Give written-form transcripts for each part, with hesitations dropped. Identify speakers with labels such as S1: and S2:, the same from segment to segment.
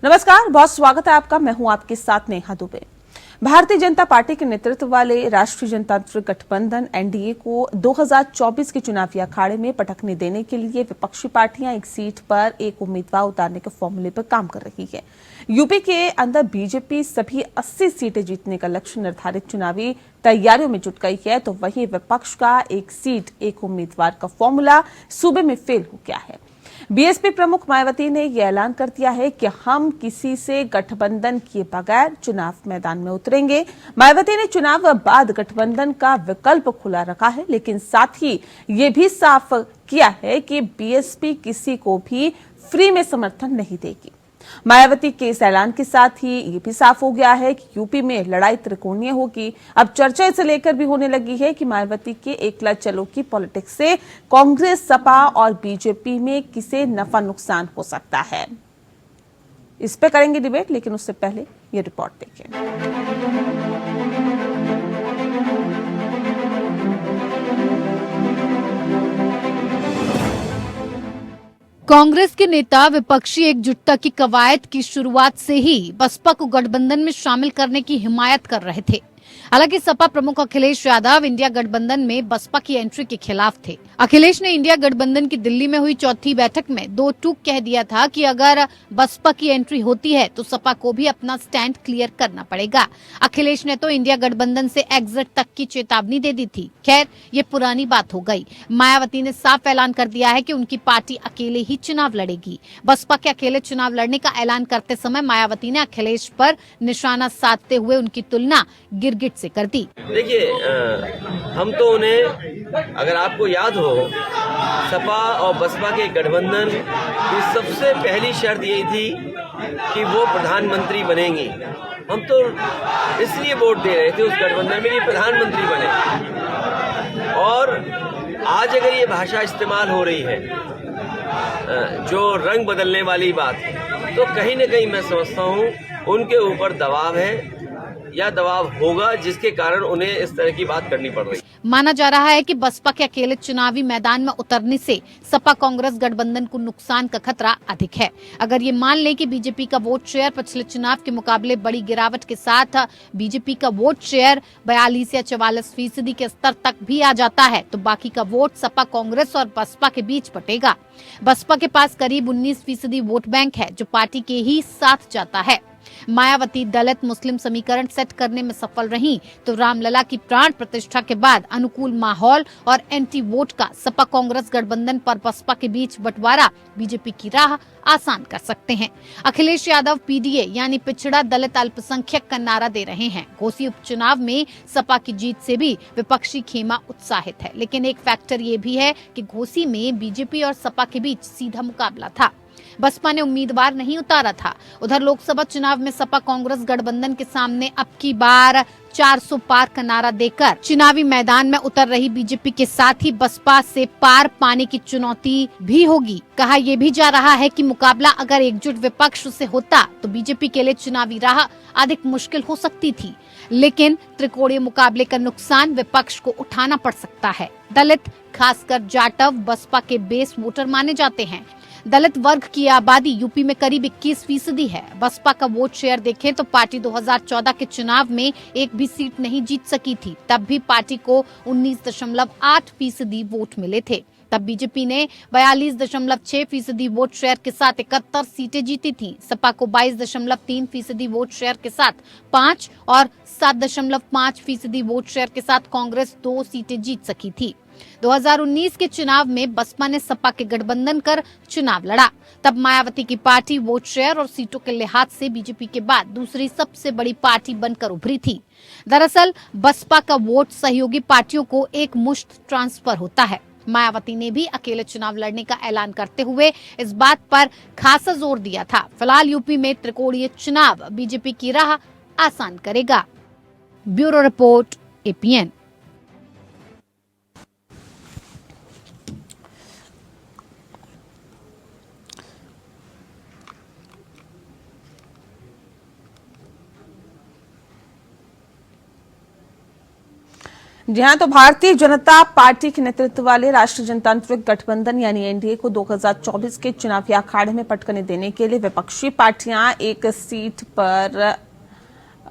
S1: नमस्कार, बहुत स्वागत है आपका। मैं हूं आपके साथ नेहा दुबे। भारतीय जनता पार्टी के नेतृत्व वाले राष्ट्रीय जनतांत्रिक गठबंधन एनडीए को 2024 के चुनावी अखाड़े में पटकने देने के लिए विपक्षी पार्टियां एक सीट पर एक उम्मीदवार उतारने के फॉर्मूले पर काम कर रही है। यूपी के अंदर बीजेपी सभी 80 सीटें जीतने का लक्ष्य निर्धारित चुनावी तैयारियों में जुट गई है, तो वहीं विपक्ष का एक सीट एक उम्मीदवार का फॉर्मूला सूबे में फेल हो गया है। बीएसपी प्रमुख मायावती ने यह ऐलान कर दिया है कि हम किसी से गठबंधन किए बगैर चुनाव मैदान में उतरेंगे। मायावती ने चुनाव बाद गठबंधन का विकल्प खुला रखा है, लेकिन साथ ही ये भी साफ किया है कि बीएसपी किसी को भी फ्री में समर्थन नहीं देगी। मायावती के इस ऐलान के साथ ही ये भी साफ हो गया है कि यूपी में लड़ाई त्रिकोणीय होगी। अब चर्चा इसे लेकर भी होने लगी है कि मायावती के एकला चलो की पॉलिटिक्स से कांग्रेस, सपा और बीजेपी में किसे नफा नुकसान हो सकता है। इस पे करेंगे डिबेट, लेकिन उससे पहले ये रिपोर्ट देखें।
S2: कांग्रेस के नेता विपक्षी एकजुटता की कवायद की शुरुआत से ही बसपा को गठबंधन में शामिल करने की हिमायत कर रहे थे। हालांकि सपा प्रमुख अखिलेश यादव इंडिया गठबंधन में बसपा की एंट्री के खिलाफ थे। अखिलेश ने इंडिया गठबंधन की दिल्ली में हुई चौथी बैठक में दो टूक कह दिया था कि अगर बसपा की एंट्री होती है तो सपा को भी अपना स्टैंड क्लियर करना पड़ेगा। अखिलेश ने तो इंडिया गठबंधन से एग्जिट तक की चेतावनी दे दी थी। खैर, ये पुरानी बात हो गई। मायावती ने साफ ऐलान कर दिया है कि उनकी पार्टी अकेले ही चुनाव लड़ेगी। बसपा के अकेले चुनाव लड़ने का ऐलान करते समय मायावती ने अखिलेश पर निशाना साधते हुए उनकी तुलना गिरगिट से कर दी।
S3: देखिए, हम तो उन्हें, अगर आपको याद हो, सपा और बसपा के गठबंधन की सबसे पहली शर्त यही थी कि वो प्रधानमंत्री बनेंगी। हम तो इसलिए वोट दे रहे थे उस गठबंधन में कि प्रधानमंत्री बने। और आज अगर ये भाषा इस्तेमाल हो रही है, जो रंग बदलने वाली बात है, तो कहीं न कहीं मैं समझता हूँ उनके ऊपर दबाव है या दबाव होगा, जिसके कारण उन्हें इस तरह की बात करनी पड़ रही है।
S2: माना जा रहा है कि बसपा के अकेले चुनावी मैदान में उतरने से सपा कांग्रेस गठबंधन को नुकसान का खतरा अधिक है। अगर ये मान लें कि बीजेपी का वोट शेयर पिछले चुनाव के मुकाबले बड़ी गिरावट के साथ बीजेपी का वोट शेयर 42 या 44% के स्तर तक भी आ जाता है, तो बाकी का वोट सपा कांग्रेस और बसपा के बीच बटेगा। बसपा के पास करीब 19% वोट बैंक है, जो पार्टी के ही साथ जाता है। मायावती दलित मुस्लिम समीकरण सेट करने में सफल रहीं, तो रामलला की प्राण प्रतिष्ठा के बाद अनुकूल माहौल और एंटी वोट का सपा कांग्रेस गठबंधन पर बसपा के बीच बंटवारा बीजेपी की राह आसान कर सकते हैं। अखिलेश यादव पीडीए यानी पिछड़ा दलित अल्पसंख्यक का नारा दे रहे हैं। घोसी उपचुनाव में सपा की जीत से भी विपक्षी खेमा उत्साहित है, लेकिन एक फैक्टर ये भी है कि घोसी में बीजेपी और सपा के बीच सीधा मुकाबला था। बसपा ने उम्मीदवार नहीं उतारा था। उधर लोकसभा चुनाव में सपा कांग्रेस गठबंधन के सामने अब की बार 400 पार का नारा देकर चुनावी मैदान में उतर रही बीजेपी के साथ ही बसपा से पार पाने की चुनौती भी होगी। कहा यह भी जा रहा है कि मुकाबला अगर एकजुट विपक्ष से होता तो बीजेपी के लिए चुनावी राह अधिक मुश्किल हो सकती थी, लेकिन त्रिकोणीय मुकाबले का नुकसान विपक्ष को उठाना पड़ सकता है। दलित, खासकर जाटव, बसपा के बेस वोटर माने जाते हैं। दलित वर्ग की आबादी यूपी में करीब 21% है। बसपा का वोट शेयर देखें तो पार्टी 2014 के चुनाव में एक भी सीट नहीं जीत सकी थी। तब भी पार्टी को 19.8% वोट मिले थे। तब बीजेपी ने 42.6% वोट शेयर के साथ 71 सीटें जीती थीं। सपा को 22.3% वोट शेयर के साथ 5 और 7.5% वोट शेयर के साथ कांग्रेस 2 सीटें जीत सकी थी। 2019 के चुनाव में बसपा ने सपा के गठबंधन कर चुनाव लड़ा। तब मायावती की पार्टी वोट शेयर और सीटों के लिहाज से बीजेपी के बाद दूसरी सबसे बड़ी पार्टी बनकर उभरी थी। दरअसल बसपा का वोट सहयोगी पार्टियों को एक मुश्त ट्रांसफर होता है। मायावती ने भी अकेले चुनाव लड़ने का ऐलान करते हुए इस बात पर खासा जोर दिया था। फिलहाल यूपी में त्रिकोणीय चुनाव बीजेपी की राह आसान करेगा। Bureau report, APN.
S1: जी हाँ, तो भारतीय जनता पार्टी के नेतृत्व वाले राष्ट्रीय जनतांत्रिक गठबंधन यानी एनडीए को 2024 के चुनावी अखाड़े में पटकने देने के लिए विपक्षी पार्टियां एक सीट पर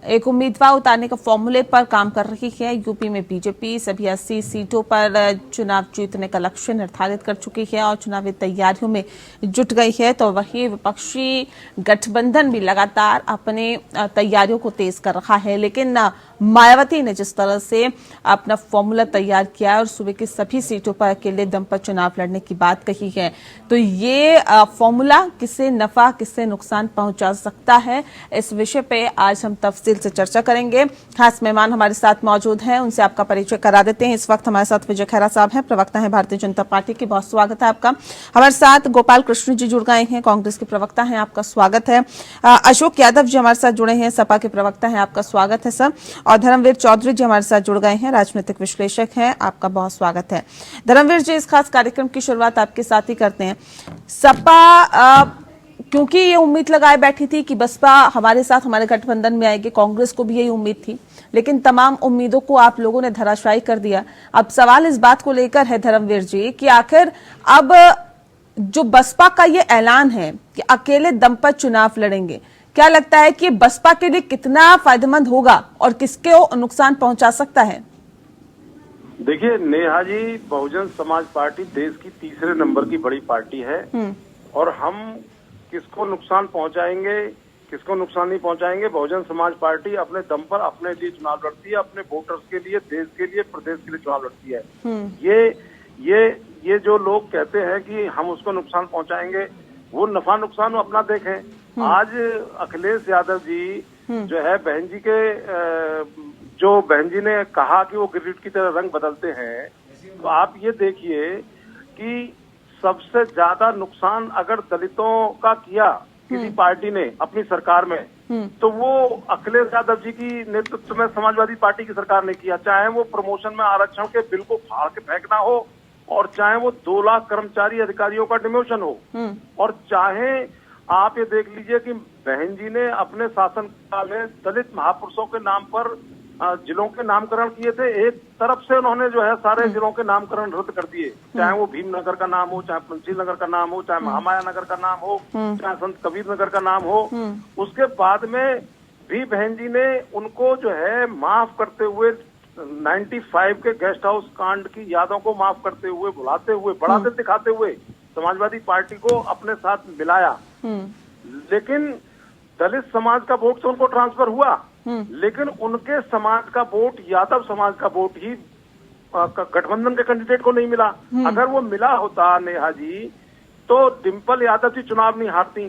S1: एक उम्मीदवार उतारने का फॉर्मूले पर काम कर रही है। यूपी में बीजेपी सभी 80 सीटों पर चुनाव जीतने का लक्ष्य निर्धारित कर चुकी है और चुनावी तैयारियों में जुट गई है, तो वही विपक्षी गठबंधन भी लगातार अपने तैयारियों को तेज कर रहा है। लेकिन मायावती ने जिस तरह से अपना फॉर्मूला तैयार किया है और सूबे की सभी सीटों पर अकेले दम पर चुनाव लड़ने की बात कही है, तो ये फॉर्मूला किसे नफा किसे नुकसान पहुंचा सकता है, इस विषय पे आज हम तफसील से चर्चा करेंगे। खास मेहमान हमारे साथ मौजूद हैं, उनसे आपका परिचय करा देते हैं। इस वक्त हमारे साथ विजय खैरा साहब हैं, प्रवक्ता हैं भारतीय जनता पार्टी के, बहुत स्वागत है आपका। हमारे साथ गोपाल कृष्ण जी जुड़ गए हैं, कांग्रेस के प्रवक्ता हैं, आपका स्वागत है। अशोक यादव जी हमारे साथ जुड़े हैं, सपा के प्रवक्ता हैं, आपका स्वागत है सर। और धर्मवीर चौधरी जी हमारे साथ जुड़ गए हैं, राजनीतिक विश्लेषक हैं, आपका बहुत स्वागत है। धर्मवीर जी, इस खास कार्यक्रम की शुरुआत आपके साथ ही करते हैं। सपा क्योंकि ये उम्मीद लगाए बैठी थी कि बसपा हमारे साथ हमारे गठबंधन में आएगी, कांग्रेस को भी यही उम्मीद थी, लेकिन तमाम उम्मीदों को आप लोगों ने धराशायी कर दिया। अब सवाल इस बात को लेकर है धर्मवीर जी कि आखिर अब जो बसपा का ये ऐलान है कि अकेले दम पर चुनाव लड़ेंगे, क्या लगता है कि बसपा के लिए कितना फायदेमंद होगा और किसके नुकसान पहुंचा सकता है?
S4: देखिए नेहा जी, बहुजन समाज पार्टी देश की तीसरे नंबर की बड़ी पार्टी है और हम किसको नुकसान पहुंचाएंगे किसको नुकसान नहीं पहुंचाएंगे, बहुजन समाज पार्टी अपने दम पर अपने लिए चुनाव लड़ती है, अपने वोटर्स के लिए, देश के लिए, प्रदेश के लिए चुनाव लड़ती है। ये जो लोग कहते हैं कि हम उसको नुकसान पहुंचाएंगे, वो नफा नुकसान अपना देखें। आज अखिलेश यादव जी जो है बहन जी के जो बहन जी ने कहा कि वो गिरगिट की तरह रंग बदलते हैं, तो आप ये देखिए कि सबसे ज्यादा नुकसान अगर दलितों का किया किसी पार्टी ने अपनी सरकार में, तो वो अखिलेश यादव जी की नेतृत्व में समाजवादी पार्टी की सरकार ने किया। चाहे वो प्रमोशन में आरक्षण के बिल को फाड़ के फेंकना हो, और चाहे वो 2 लाख कर्मचारी अधिकारियों का डिमोशन हो, और चाहे आप ये देख लीजिए कि बहन जी ने अपने शासनकाल में दलित महापुरुषों के नाम पर जिलों के नामकरण किए थे। एक तरफ से उन्होंने जो है सारे जिलों के नामकरण रद्द कर दिए, चाहे वो भीमनगर का नाम हो, चाहे पंचशील नगर का नाम हो, चाहे महामाया नगर का नाम हो, चाहे संत कबीर नगर का नाम हो। उसके बाद में भी बहन जी ने उनको जो है माफ करते हुए 95 के गेस्ट हाउस कांड की यादों को माफ करते हुए, भुलाते हुए, बढ़ाते दिखाते हुए समाजवादी पार्टी को अपने साथ मिलाया। लेकिन दलित समाज का वोट तो उनको ट्रांसफर हुआ, लेकिन उनके समाज का वोट, यादव समाज का वोट ही गठबंधन के कैंडिडेट को नहीं मिला। अगर वो मिला होता नेहा जी, तो डिम्पल यादव जी चुनाव नहीं हारती,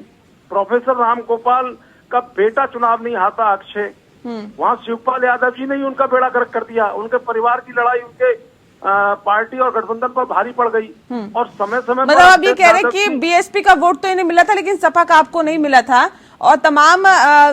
S4: प्रोफेसर राम गोपाल का बेटा चुनाव नहीं हारता अक्षय, वहाँ शिवपाल यादव जी ने ही उनका बेड़ा गर्क कर दिया। उनके परिवार की लड़ाई उनके पार्टी और गठबंधन पर भारी पड़ गई। और समय समय
S1: मतलब आप ये कह रहे हैं कि बीएसपी का वोट तो इन्हें मिला था, लेकिन सपा का आपको नहीं मिला था, और तमाम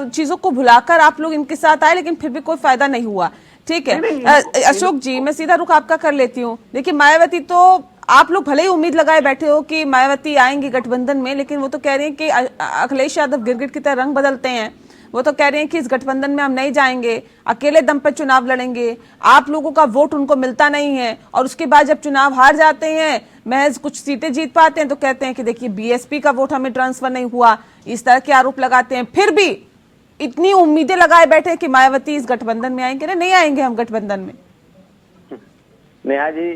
S1: चीजों को भुलाकर आप लोग इनके साथ आए, लेकिन फिर भी कोई फायदा नहीं हुआ। ठीक है अशोक जी, मैं सीधा रुख आपका कर लेती हूँ। देखिए, मायावती तो आप लोग भले ही उम्मीद लगाए बैठे हो कि मायावती आएंगी गठबंधन में, लेकिन वो तो कह रहे हैं कि अखिलेश यादव गिरगिट की तरह रंग बदलते हैं। वो तो कह रहे हैं कि इस गठबंधन में हम नहीं जाएंगे, अकेले दम पर चुनाव लड़ेंगे। आप लोगों का वोट उनको मिलता नहीं है, और उसके बाद जब चुनाव हार जाते हैं, महज कुछ सीटें जीत पाते हैं, तो कहते हैं कि देखिए बीएसपी का वोट हमें ट्रांसफर नहीं हुआ। इस तरह के आरोप लगाते हैं। फिर भी इतनी उम्मीदें लगाए बैठे कि मायावती इस गठबंधन में आएंगे। नहीं आएंगे हम गठबंधन में।
S5: नेहा जी,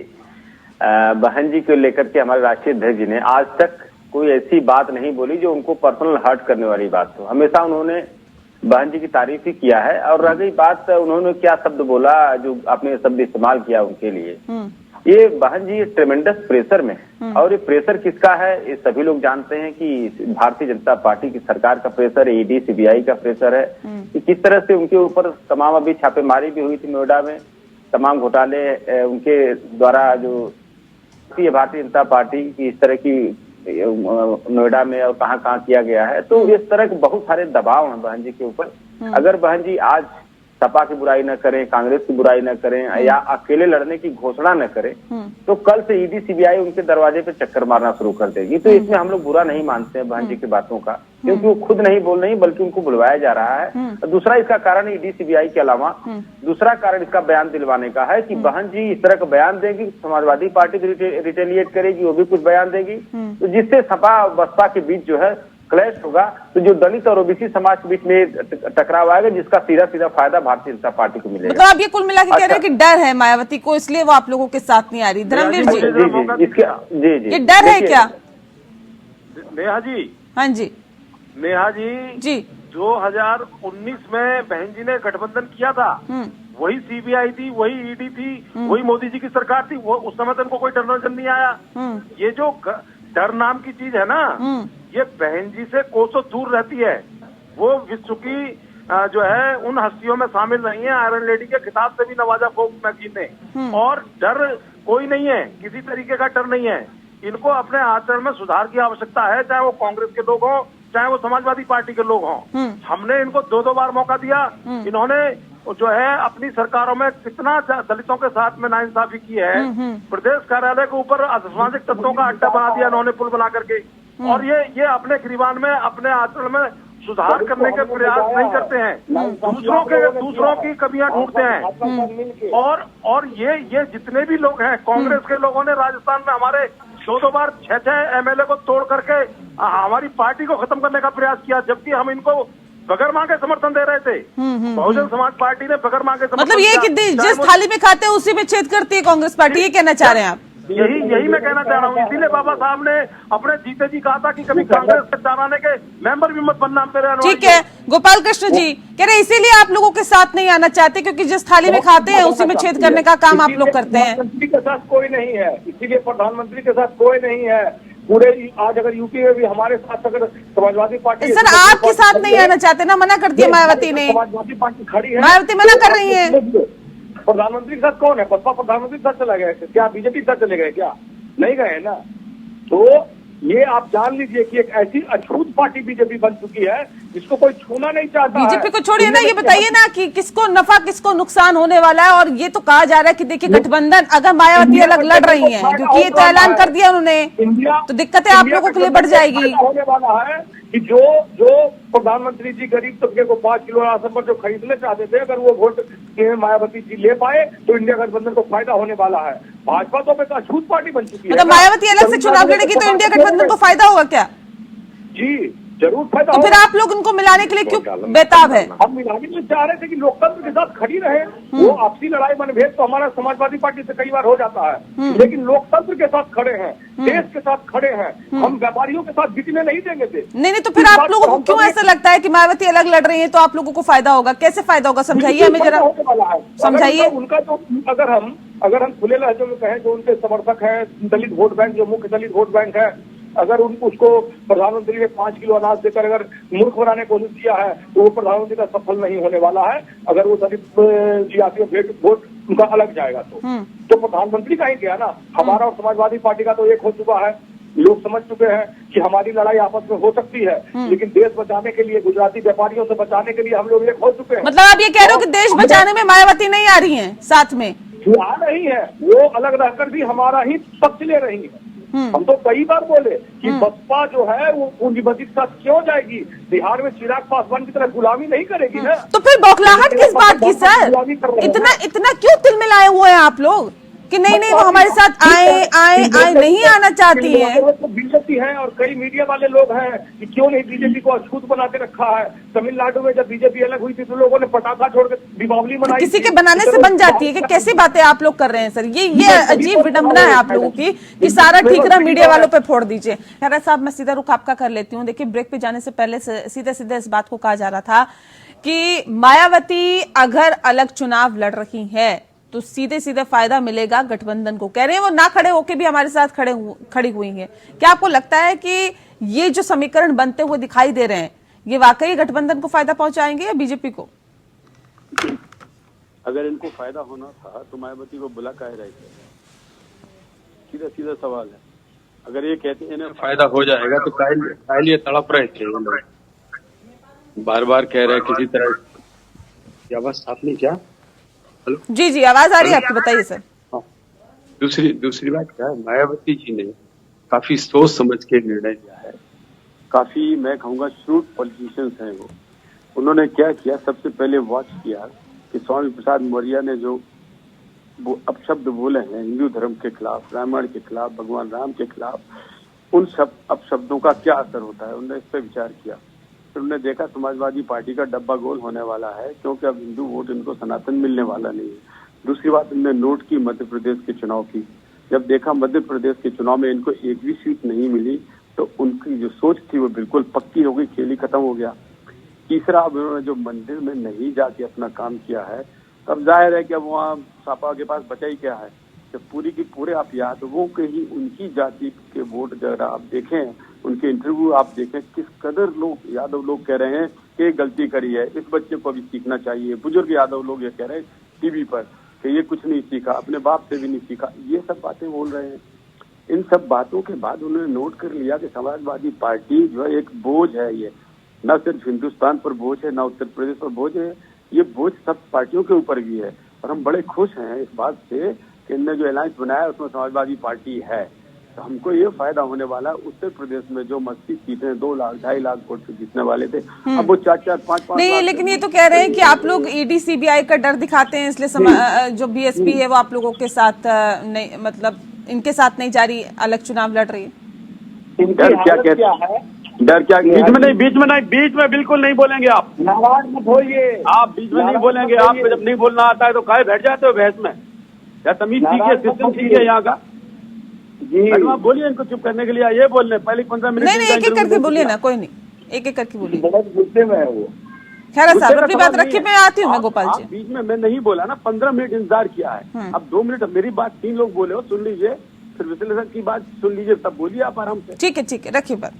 S5: बहन जी को लेकर के हमारे राष्ट्रीय अध्यक्ष जी ने आज तक कोई ऐसी बात नहीं बोली जो उनको पर्सनल हर्ट करने वाली बात हो। हमेशा उन्होंने बहन जी की तारीफ ही किया है। और रह गई बात उन्होंने क्या शब्द बोला, जो आपने शब्द इस्तेमाल किया उनके लिए, ये बहन जी ट्रेमेंडस प्रेशर में, और ये प्रेशर किसका है ये सभी लोग जानते हैं कि भारतीय जनता पार्टी की सरकार का प्रेशर है, ईडी सीबीआई का प्रेशर है कि किस तरह से उनके ऊपर तमाम अभी छापेमारी भी हुई थी नोएडा में, तमाम घोटाले उनके द्वारा जो भारतीय जनता पार्टी की इस तरह की नोएडा में और कहाँ किया गया है। तो इस तरह के बहुत सारे दबाव हैं बहन जी के ऊपर। अगर बहन जी आज सपा की बुराई न करें, कांग्रेस की बुराई न करें या अकेले लड़ने की घोषणा न करें, तो कल से ईडी सीबीआई उनके दरवाजे पे चक्कर मारना शुरू कर देगी। तो इसमें हम लोग बुरा नहीं मानते हैं बहन जी की बातों का, क्योंकि वो खुद नहीं बोल रही बल्कि उनको बुलवाया जा रहा है। दूसरा इसका कारण ईडी सीबीआई के अलावा दूसरा कारण इसका बयान दिलवाने का है कि बहन जी इस तरह का बयान देगी, समाजवादी पार्टी रिटेलिएट करेगी, वो भी कुछ बयान देगी, तो जिससे सपा बसपा के बीच जो है क्लैश होगा, तो जो दलित और ओबीसी समाज के बीच में टकराव आएगा, जिसका सीधा सीधा फायदा भारतीय जनता पार्टी को मिलेगा।
S1: मतलब आप ये कुल मिला के कह रहे हैं कि डर है मायावती को, इसलिए वो आप लोगों के साथ नहीं आ रही। धर्मवीर जी,
S5: जी
S1: ये डर है क्या?
S4: नेहा जी,
S1: हाँ जी,
S4: नेहा जी, 2019 में बहन जी ने गठबंधन किया था, वही सीबीआई थी, वही ईडी थी, वही मोदी जी की सरकार थी, वो उस समय तो उनको कोई डर नजर नहीं आया। ये जो डर नाम की चीज है ना, ये बहन जी से कोसों दूर रहती है। वो विश्व की जो है उन हस्तियों में शामिल नहीं है। आयरन लेडी के खिताब से भी नवाजा फोक नगीन ने। और डर कोई नहीं है, किसी तरीके का डर नहीं है। इनको अपने आचरण में सुधार की आवश्यकता है, चाहे वो कांग्रेस के लोग हों, चाहे वो समाजवादी पार्टी के लोग हों। हमने इनको 2-2 बार मौका दिया। इन्होंने जो है अपनी सरकारों में कितना दलितों के साथ में नाइंसाफी की है। प्रदेश कार्यालय के ऊपर असामाजिक तत्वों का अड्डा बना दिया इन्होंने, पुल बना करके। और ये अपने गिरीबान में, अपने आचरण में सुधार करने के प्रयास नहीं करते हैं, दूसरों की कमियां ढूंढते हैं। और ये जितने भी लोग हैं, कांग्रेस के लोगों ने राजस्थान में हमारे 2-2 बार 6-6 एमएलए को तोड़ करके हमारी पार्टी को खत्म करने का प्रयास किया, जबकि हम इनको बगैर मांगे समर्थन दे रहे थे। बहुजन समाज पार्टी ने बगैर मांगे समर्थन,
S1: मतलब ये कि जिस थाली में खाते हैं उसी में छेद करती है कांग्रेस पार्टी, ये कहना चाह रहे हैं आप?
S4: यही मैं कहना चाह रहा हूँ। इसीलिए बाबा साहब ने अपने जीते जी कहा था कि कभी कांग्रेस के चाराने के मेंबर भी मत बनना मेरे।
S1: ठीक है, गोपाल कृष्ण जी कह रहे इसीलिए आप लोगों के साथ नहीं आना चाहते, क्योंकि जिस थाली में खाते हैं उसी में छेद करने का काम आप लोग करते हैं।
S6: प्रधानमंत्री के साथ कोई नहीं है, इसीलिए प्रधानमंत्री के साथ कोई नहीं है। पूरे आज अगर यूपी में भी हमारे साथ अगर समाजवादी पार्टी,
S1: सर आपके साथ नहीं आना चाहते ना, मना कर दिया मायावती ने।
S6: समाजवादी पार्टी खड़ी है,
S1: मायावती मना कर रही है।
S6: प्रधानमंत्री के साथ कौन है? बसपा प्रधानमंत्री के साथ चला गया, क्या बीजेपी के साथ चले गए? क्या नहीं गए ना। तो ये आप जान लीजिए कि एक ऐसी अछूत पार्टी बीजेपी बन चुकी है जिसको कोई छूना नहीं चाहता।
S1: बीजेपी को छोड़िए ना, ये बताइए ना कि किसको नफा किसको नुकसान होने वाला है। और ये तो कहा जा रहा है कि देखिए गठबंधन अगर मायावती अलग लड़ रही हैं, क्योंकि ये तो ऐलान कर दिया उन्होंने, तो दिक्कतें आप लोगों के लिए बढ़ जाएगी।
S6: होने वाला है कि जो प्रधानमंत्री जी गरीब तबके को 5 किलो राशन पर जो खरीदने चाहते थे, अगर वो वोट मायावती जी ले पाए तो इंडिया गठबंधन को फायदा होने वाला है। भाजपा तो एक अछूत पार्टी बन चुकी है।
S1: मतलब मायावती अलग से चुनाव लड़ेगी तो इंडिया गठबंधन को फायदा होगा क्या?
S6: जी जरूर फायदा।
S1: तो फिर आप लोग उनको मिलाने के लिए क्यों बेताब है?
S6: हम मिलाने के लिए चाह रहे थे कि लोकतंत्र के साथ खड़ी रहे। वो आपसी लड़ाई मनभेद तो हमारा समाजवादी पार्टी से कई बार हो जाता है, लेकिन लोकतंत्र के साथ खड़े हैं, देश के साथ खड़े हैं। हम व्यापारियों के साथ बिकने नहीं देंगे थे।
S1: नहीं, तो फिर आप लोगों को क्यों ऐसा लगता है कि मायावती अलग लड़ रही है तो आप लोगों को फायदा होगा? कैसे फायदा होगा, समझाइए हमें जरा, समझाइए।
S6: उनका जो अगर हम खुले लहजे में कहें, जो उनके समर्थक है दलित वोट बैंक, जो मुख्य दलित वोट बैंक है, अगर उसको प्रधानमंत्री ने 5 किलो अनाज देकर अगर मूर्ख बनाने की कोशिश किया है तो वो प्रधानमंत्री का सफल नहीं होने वाला है। अगर वो दलित जी वोट उनका अलग जाएगा तो प्रधानमंत्री का ही गया ना। हमारा और समाजवादी पार्टी का तो एक हो चुका है। लोग समझ चुके हैं कि हमारी लड़ाई आपस में हो सकती है, लेकिन देश बचाने के लिए, गुजराती व्यापारियों से बचाने के लिए हम लोग एक हो चुके हैं।
S1: मतलब आप ये कह रहे हो कि देश बचाने में मायावती नहीं आ रही है साथ में?
S6: आ रही है, वो अलग रहकर भी हमारा ही पक्ष ले रही है। हम तो कई बार बोले कि बसपा जो है वो पूंजीपति के साथ क्यों जाएगी, बिहार में चिराग पासवान की तरह गुलामी नहीं करेगी ना।
S1: तो फिर बौखलाहट किस बात की सर? इतना क्यों तिलमिलाए हुए हैं आप लोग कि नहीं वो हमारे साथ आए नहीं आना चाहती है?
S6: बीजेपी है और कई मीडिया वाले लोग हैं कि क्यों नहीं बीजेपी को अछूत बना के रखा है। तमिलनाडु में जब बीजेपी अलग हुई थी तो लोगों ने पटाखा छोड़ के दीपावली मनाई।
S1: किसी के बनाने से बन जाती है कि कैसी बातें आप लोग कर रहे हैं सर? ये अजीब विडंबना है आप लोगों की कि सारा ठीकरा मीडिया वालों पे फोड़ दीजिए। खैर साहब, मैं सीधा रुख आपका कर लेती हूँ। देखिए, ब्रेक पे जाने से पहले सीधे इस बात को कहा जा रहा था कि मायावती अगर अलग चुनाव लड़ रही है तो सीधे फायदा मिलेगा गठबंधन को। कह रहे हैं वो ना खड़े होके भी हमारे साथ खड़ी हुई हैं। क्या आपको लगता है कि ये जो समीकरण बनते हुए दिखाई दे रहे हैं ये वाकई गठबंधन को फायदा पहुंचाएंगे या बीजेपी को?
S7: अगर इनको फायदा होना था तो मायावती को बुला काहे रहे थे? सीधा सवाल है। अगर ये कहते हैं इन्हें फायदा हो जाएगा तो काहे लिए तड़प रहे थे? बार बार कह रहे हैं किसी तरह ये आवाज साफ नहीं क्या? हेलो,
S1: जी जी, आवाज आ रही है आपकी, बताइए सर।
S7: हाँ। दूसरी बात क्या है, मायावती जी ने काफी सोच समझ के निर्णय लिया है। काफी मैं कहूँगा श्रूड पॉलिटिशियंस हैं वो। उन्होंने क्या किया, सबसे पहले वॉच किया कि स्वामी प्रसाद मौर्य ने जो वो अपशब्द बोले हैं हिंदू धर्म के खिलाफ, रामायण के खिलाफ, भगवान राम के खिलाफ, उन सब अपशब्दों का क्या असर होता है। उन्होंने इस पर विचार किया। फिर उन्होंने देखा समाजवादी पार्टी का डब्बा गोल होने वाला है, क्योंकि अब हिंदू वोट इनको सनातन मिलने वाला नहीं है। दूसरी बात, उन्होंने नोट की मध्य प्रदेश के चुनाव की। जब देखा मध्य प्रदेश के चुनाव में इनको एक भी सीट नहीं मिली, तो उनकी जो सोच थी वो बिल्कुल पक्की हो गई, खेल ही खत्म हो गया। तीसरा, अब उन्होंने जो मंदिर में नहीं जाके अपना काम किया है, तब जाहिर है कि अब वहाँ सपा के पास बचा ही क्या है। जब पूरी की पूरे आप यादवों के ही उनकी जाति के वोट जरा आप देखें, उनके इंटरव्यू आप देखें, किस कदर लोग यादव लोग कह रहे हैं कि गलती करी है, इस बच्चे को भी सीखना चाहिए। बुजुर्ग यादव लोग ये कह रहे हैं टीवी पर कि ये कुछ नहीं सीखा, अपने बाप से भी नहीं सीखा, ये सब बातें बोल रहे हैं। इन सब बातों के बाद उन्होंने नोट कर लिया कि समाजवादी पार्टी जो है एक बोझ है। ये न सिर्फ हिंदुस्तान पर बोझ है, न उत्तर प्रदेश पर बोझ है, ये बोझ सब पार्टियों के ऊपर भी है। और हम बड़े खुश हैं इस बात से कि इनने जो अलायंस बनाया उसमें समाजवादी पार्टी है, तो हमको ये फायदा होने वाला है। उत्तर प्रदेश में जो 80 सीटें 2 लाख 2.5 लाख वोट से जीतने वाले थे, अब वो 4-4 5-5
S1: नहीं, लेकिन ये तो कह रहे हैं कि आप लोग ईडी सीबीआई का डर दिखाते हैं, इसलिए जो बीएसपी है वो आप लोगों के साथ नहीं, मतलब इनके साथ नहीं जा रही, अलग चुनाव लड़ रही है।
S7: डर क्या है? डर क्या? बीच में बिल्कुल नहीं बोलेंगे आप।
S6: नाराज मत होइए,
S7: आप बीच में नहीं बोलेंगे। आपको जब नहीं बोलना आता है तो काहे बैठ जाते हो बहस में? या तमीज सीखिए, सिस्टम सीखिए यहाँ का।
S6: जी
S7: आप बोलिए इनको चुप करने के लिए, ये बोलने पहले 15 मिनट।
S1: नहीं, एक एक करके बोलिए ना, कोई नहीं, एक एक करके बोलिए।
S6: बहुत गुस्से में है वो।
S1: खैर साहब, अपनी बात रखिए, मैं आती हूँ। मैं गोपाल जी,
S7: बीच में मैं नहीं बोला ना, 15 मिनट इंतजार किया है। अब 2 मिनट मेरी बात 3 लोग बोले हो, सुन लीजिए, फिर विश्लेषण की बात सुन लीजिए, तब बोलिए आप आराम से।
S1: ठीक है, रखिए बात।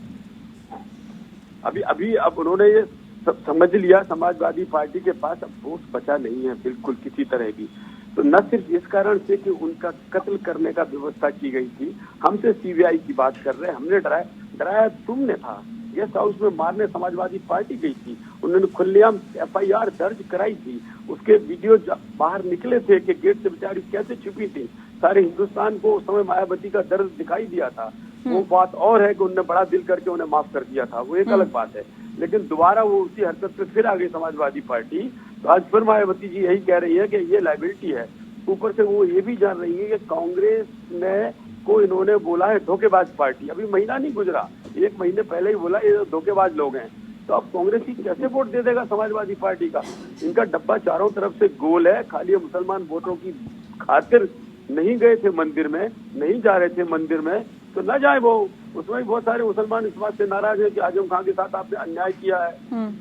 S7: अब उन्होंने ये समझ लिया समाजवादी पार्टी के पास अब वोट बचा नहीं है बिल्कुल किसी तरह की। तो न सिर्फ इस कारण से कि उनका कत्ल करने का व्यवस्था की गई थी, हमसे सीबीआई की बात कर रहे हैं, हमने डराया तुमने था। गेस्ट हाउस में मारने समाजवादी पार्टी गई थी, उन्होंने खुलेआम एफआईआर दर्ज कराई थी, उसके वीडियो बाहर निकले थे कि गेट से बेचारी कैसे छुपी थी। सारे हिंदुस्तान को उस समय मायावती का दर्द दिखाई दिया था। वो बात और है कि उन्होंने बड़ा दिल करके उन्हें माफ कर दिया था, वो एक अलग बात है। लेकिन दोबारा वो उसी हरकत पे फिर आ गई समाजवादी पार्टी। तो आज फिर मायावती जी यही कह रही है कि ये लायबिलिटी है। ऊपर से वो ये भी जान रही है कि कांग्रेस में को इन्होंने बोला है धोखेबाज पार्टी। अभी महीना नहीं गुजरा, 1 महीने पहले ही बोला ये धोखेबाज लोग हैं। तो अब कांग्रेस ही कैसे वोट दे देगा समाजवादी पार्टी का? इनका डब्बा चारों तरफ से गोल है, खाली मुसलमान वोटों की खातिर नहीं गए थे मंदिर में, नहीं जा रहे थे मंदिर में, तो न जाए वो। उसमें भी बहुत सारे मुसलमान इस बात से नाराज है कि आजम खान के साथ आपने अन्याय किया है,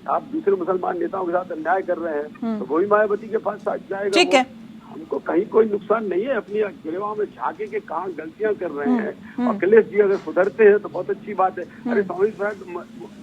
S7: आप दूसरे मुसलमान नेताओं के साथ अन्याय कर रहे हैं, तो वही मायावती के पास साथ जाएगा। ठीक है, हमको कहीं कोई नुकसान नहीं है। अपनी गिरवा में झांके के कहाँ गलतियां कर रहे हैं। अखिलेश जी अगर सुधरते हैं तो बहुत अच्छी बात है। अरे स्वामी प्रसाद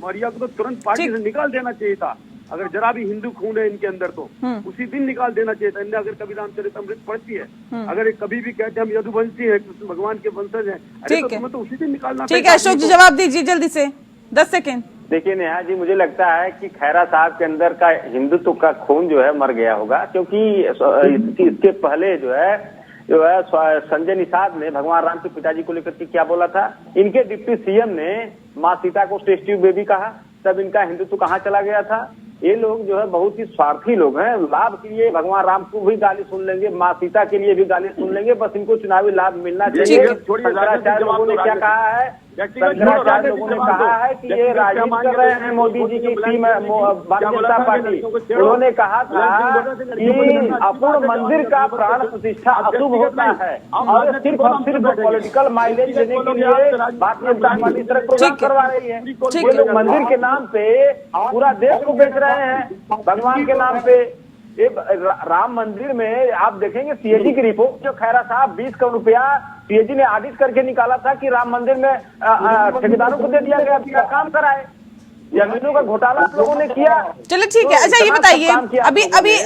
S7: मौर्य को तो तुरंत पार्टी से निकाल देना चाहिए था। अगर जरा भी हिंदू खून है इनके अंदर तो उसी दिन निकाल देना चाहिए था। इनने अगर कभी रामचरितमृत पढ़ती है, अगर कभी भी कहते हैं हम यदुवंशी है, कृष्ण भगवान के वंशज हैं, अरे तो तुम्हें तो उसी दिन निकालना।
S1: ठीक है अशोक जी, जवाब दीजिए जल्दी से, 10 सेकेंड।
S5: देखिए नेहा जी, मुझे लगता है कि खैरा साहब के अंदर का हिंदुत्व का खून जो है मर गया होगा, क्योंकि इसके पहले जो है संजय निषाद ने भगवान राम के पिताजी को लेकर के क्या बोला था। इनके डिप्टी सीएम ने माँ सीता को टेस्ट ट्यूब बेबी कहा, तब इनका हिंदुत्व कहाँ चला गया था। ये लोग जो है बहुत ही स्वार्थी लोग हैं। लाभ के लिए भगवान राम को भी गाली सुन लेंगे, माँ सीता के लिए भी गाली सुन लेंगे, बस इनको चुनावी लाभ मिलना चाहिए। शंकराचार्य लोगों ने क्या कहा है, शंकराचार्य लोगों ने कहा है कि ये राजनीति कर रहे हैं मोदी जी की टीम भारतीय जनता पार्टी। उन्होंने कहा था कि अपूर्ण मंदिर का प्राण प्रतिष्ठा अशुभ होता है और सिर्फ पॉलिटिकल माइलेज लेने के लिए भारतीय जनता पार्टी इस तरह प्रोग्राम करवा रही है। ये लोग मंदिर के नाम पे पूरा देश को बेच रहे हैं, भगवान के नाम पे। ये राम मंदिर में आप देखेंगे सीएजी की रिपोर्ट, जो खैरा साहब 20 करोड़ रुपया सीएजी ने ऑडिट करके निकाला था कि राम मंदिर में ठेकेदारों को दे दिया गया, क्या काम कराए। जमीनों का घोटाला लोगों ने किया।
S1: चलो ठीक है। अच्छा ये बताइए,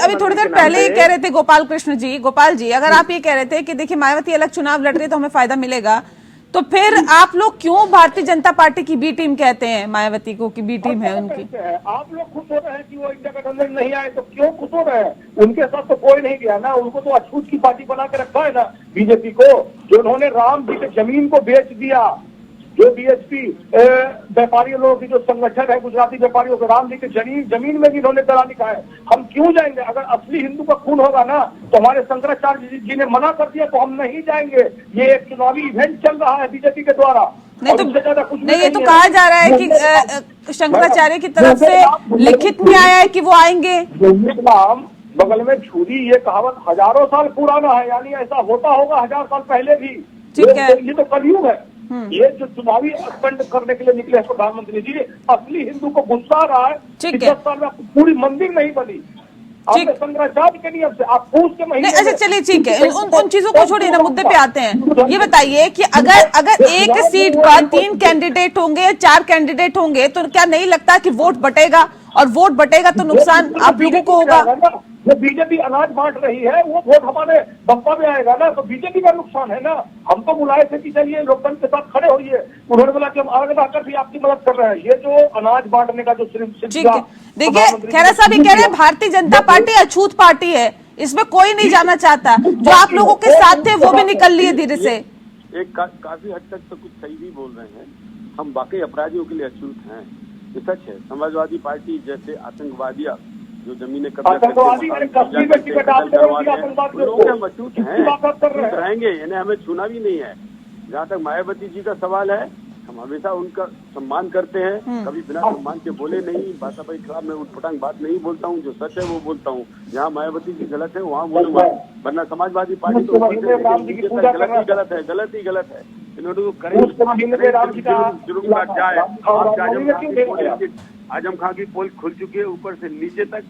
S1: अभी थोड़ी देर पहले ये कह रहे थे गोपाल जी, अगर आप ये कह रहे थे कि देखिए मायावती अलग चुनाव लड़ रही है तो हमें फायदा मिलेगा, तो फिर आप लोग क्यों भारतीय जनता पार्टी की बी टीम कहते हैं मायावती को कि बी टीम है उनकी?
S6: आप लोग खुश हो रहे हैं कि वो इंडिया गठबंधन नहीं आए, तो क्यों खुश हो रहे हैं? उनके साथ तो कोई नहीं गया ना, उनको तो अछूत की पार्टी बना के रखा है ना बीजेपी को, जो उन्होंने राम जी के जमीन को बेच दिया। जो बीएचपी व्यापारी लोगों की जो संगठन है गुजराती व्यापारियों के, राम जी के जमीन में भी इन्होंने दलाली लिखा है। हम क्यों जाएंगे? अगर असली हिंदू का खून होगा ना, तो हमारे शंकराचार्य जी ने मना कर दिया, तो हम नहीं जाएंगे। ये एक चुनावी इवेंट चल रहा है बीजेपी के द्वारा।
S1: नहीं तो नहीं, ये तो कहा जा रहा है कि शंकराचार्य की तरफ से लिखित में आया है कि वो आएंगे।
S6: बगल में छुरी, ये कहावत हजारों साल पुराना है, यानी ऐसा होता होगा 1000 साल पहले भी।
S1: ठीक है,
S6: ये तो कलयुग है। ये जो चुनावी स्टंट करने के लिए निकले हैं प्रधानमंत्री जी, असली हिंदू को गुस्सा आ रहा है कि 10 साल में पूरी मंदिर नहीं बनी। शंकराचार्य के नियम से आप पूछ के महीने।
S1: अच्छा चलिए ठीक है, उन चीजों को छोड़िए ना, मुद्दे पे आते हैं। ये बताइए कि अगर एक सीट पर 3 कैंडिडेट होंगे या 4 कैंडिडेट होंगे, तो क्या नहीं लगता कि वोट बटेगा, और वोट बटेगा तो नुकसान आप लोगों को होगा?
S6: जो बीजेपी अनाज बांट रही है वो वोट हमारे बप्पा में आएगा ना, तो बीजेपी का नुकसान है ना। हम तो बुलाए थे कि चलिए लोकतंत्र के साथ खड़े होइए, उन्होंने बोला कि हम आगे बढ़कर भी आपकी मदद कर रहे हैं। ये जो अनाज बांटने का जो सिलसिला,
S1: देखिए खैरा साहब ये कह रहे हैं भारतीय जनता पार्टी अछूत पार्टी है, इसमें कोई नहीं जाना चाहता। जो आप लोगों के साथ थे वो भी निकल लिए धीरे से।
S7: एक काफी हद तक तो कुछ सही भी बोल रहे हैं। हम वाकई अपराधियों के लिए अछूत हैं, ये सच है। समाजवादी पार्टी जैसे आतंकवादी जो जमीनें रहेंगे, इन्हें हमें छूना भी नहीं है। जहाँ तक मायावती जी का सवाल है, हम हमेशा उनका सम्मान करते हैं, कभी बिना सम्मान के बोले नहीं। भाजपा के खिलाफ मैं उठपटांग बात नहीं बोलता हूँ, जो सच है वो बोलता हूँ। जहाँ मायावती जी गलत है वहाँ बोलूंगा, वरना समाजवादी पार्टी तो गलत ही गलत है। इन्होंने तो करेंगे जुर्म का क्या है। आजम खां की पोल खुल चुकी है ऊपर से नीचे तक।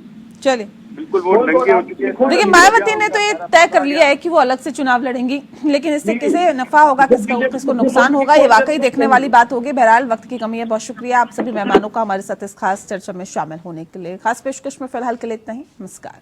S1: चलिए
S7: बिल्कुल वोट नंगे हो चुके हैं।
S1: देखिए मायावती ने तो ये तय कर लिया है कि वो अलग से चुनाव लड़ेंगी, लेकिन इससे किसे नफा होगा, किसको नुकसान होगा, ये वाकई देखने वाली बात होगी। बहरहाल वक्त की कमी है। बहुत शुक्रिया आप सभी मेहमानों का हमारे साथ इस खास चर्चा में शामिल होने के लिए। खास पेशकश में फिलहाल के लिए इतना ही। नमस्कार।